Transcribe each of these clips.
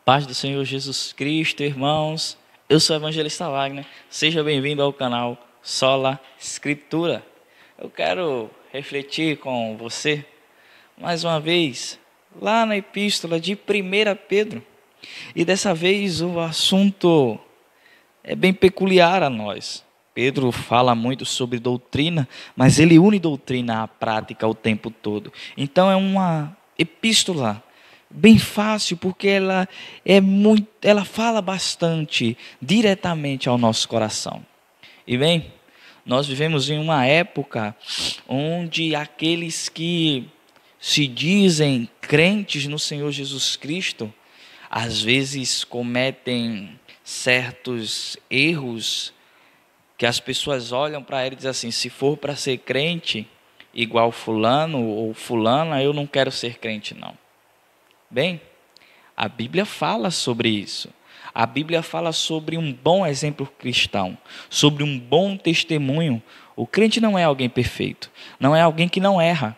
Paz do Senhor Jesus Cristo, irmãos. Eu sou o evangelista Wagner. Seja bem-vindo ao canal Sola Escritura. Eu quero refletir com você, mais uma vez, lá na epístola de 1 Pedro. E dessa vez o assunto é bem peculiar a nós. Pedro fala muito sobre doutrina, mas ele une doutrina à prática o tempo todo. Então é uma epístola bem fácil, porque ela fala bastante diretamente ao nosso coração. E bem, nós vivemos em uma época onde aqueles que se dizem crentes no Senhor Jesus Cristo, às vezes cometem certos erros que as pessoas olham para ele e dizem assim: se for para ser crente igual fulano ou fulana, eu não quero ser crente não. Bem, a Bíblia fala sobre isso. A Bíblia fala sobre um bom exemplo cristão, sobre um bom testemunho. O crente não é alguém perfeito, não é alguém que não erra,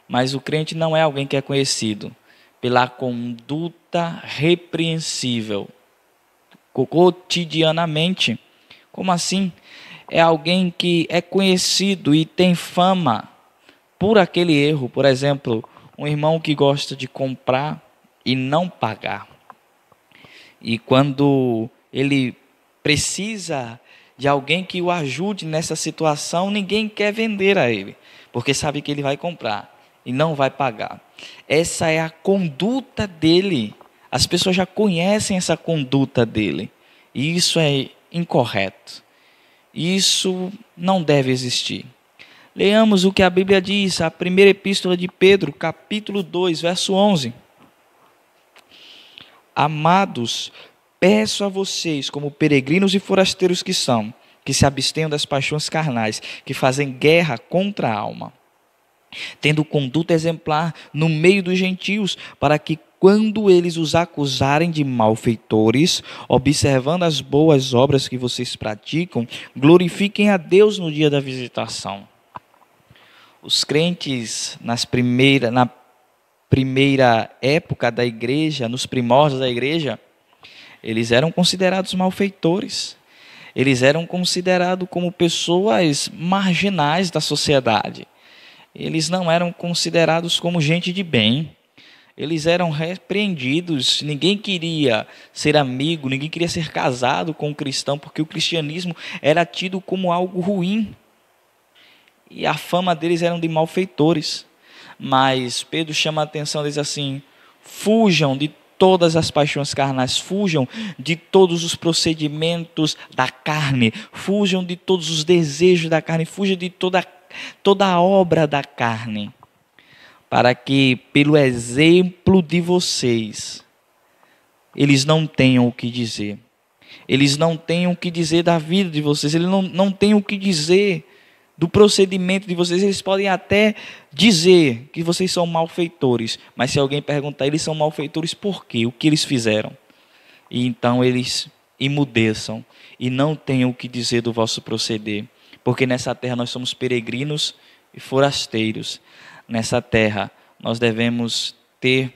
mas o crente não é alguém que é conhecido pela conduta repreensível, cotidianamente. Como assim? É alguém que é conhecido e tem fama por aquele erro. Por exemplo, um irmão que gosta de comprar e não pagar. E quando ele precisa de alguém que o ajude nessa situação, ninguém quer vender a ele, porque sabe que ele vai comprar e não vai pagar. Essa é a conduta dele. As pessoas já conhecem essa conduta dele. E isso é incorreto. Isso não deve existir. Leamos o que a Bíblia diz, a primeira epístola de Pedro, capítulo 2, verso 11. Amados, peço a vocês, como peregrinos e forasteiros que são, que se abstenham das paixões carnais, que fazem guerra contra a alma, tendo conduta exemplar no meio dos gentios, para que quando eles os acusarem de malfeitores, observando as boas obras que vocês praticam, glorifiquem a Deus no dia da visitação. Os crentes na primeira época da igreja, nos primórdios da igreja, eles eram considerados malfeitores. Eles eram considerados como pessoas marginais da sociedade. Eles não eram considerados como gente de bem. Eles eram repreendidos. Ninguém queria ser amigo, ninguém queria ser casado com um cristão, porque o cristianismo era tido como algo ruim. E a fama deles era de malfeitores. Mas Pedro chama a atenção, diz assim: fujam de todas as paixões carnais, fujam de todos os procedimentos da carne, fujam de todos os desejos da carne, fujam de toda a obra da carne, para que pelo exemplo de vocês, eles não tenham o que dizer. Eles não tenham o que dizer da vida de vocês, eles não tenham o que dizer do procedimento de vocês. Eles podem até dizer que vocês são malfeitores, mas se alguém perguntar, eles são malfeitores por quê? O que eles fizeram? E então eles emudeçam e não tenham o que dizer do vosso proceder, porque nessa terra nós somos peregrinos e forasteiros. Nessa terra nós devemos ter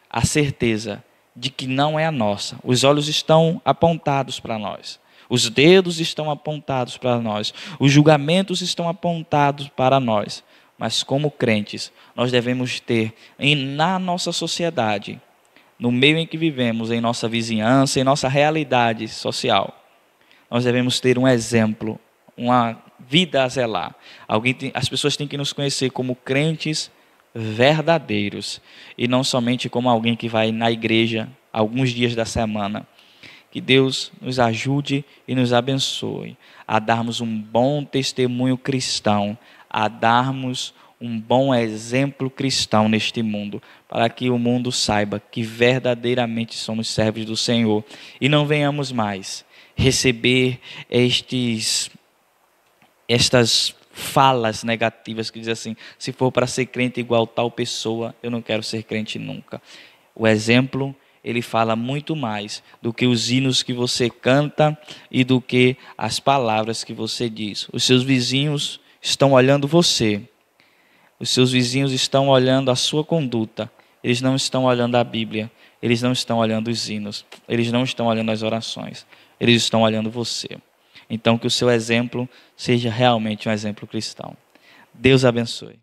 a certeza de que não é a nossa. Os olhos estão apontados para nós. Os dedos estão apontados para nós, os julgamentos estão apontados para nós, mas como crentes, nós devemos ter na nossa sociedade, no meio em que vivemos, em nossa vizinhança, em nossa realidade social, nós devemos ter um exemplo, uma vida a zelar. As pessoas têm que nos conhecer como crentes verdadeiros e não somente como alguém que vai na igreja alguns dias da semana. Que Deus nos ajude e nos abençoe a darmos um bom testemunho cristão, a darmos um bom exemplo cristão neste mundo, para que o mundo saiba que verdadeiramente somos servos do Senhor e não venhamos mais receber estas falas negativas que dizem assim: se for para ser crente igual tal pessoa, eu não quero ser crente nunca. O exemplo, ele fala muito mais do que os hinos que você canta e do que as palavras que você diz. Os seus vizinhos estão olhando você. Os seus vizinhos estão olhando a sua conduta eles não estão olhando a Bíblia, eles não estão olhando os hinos, eles não estão olhando as orações, eles estão olhando você. Então, que o seu exemplo seja realmente um exemplo cristão. Deus abençoe.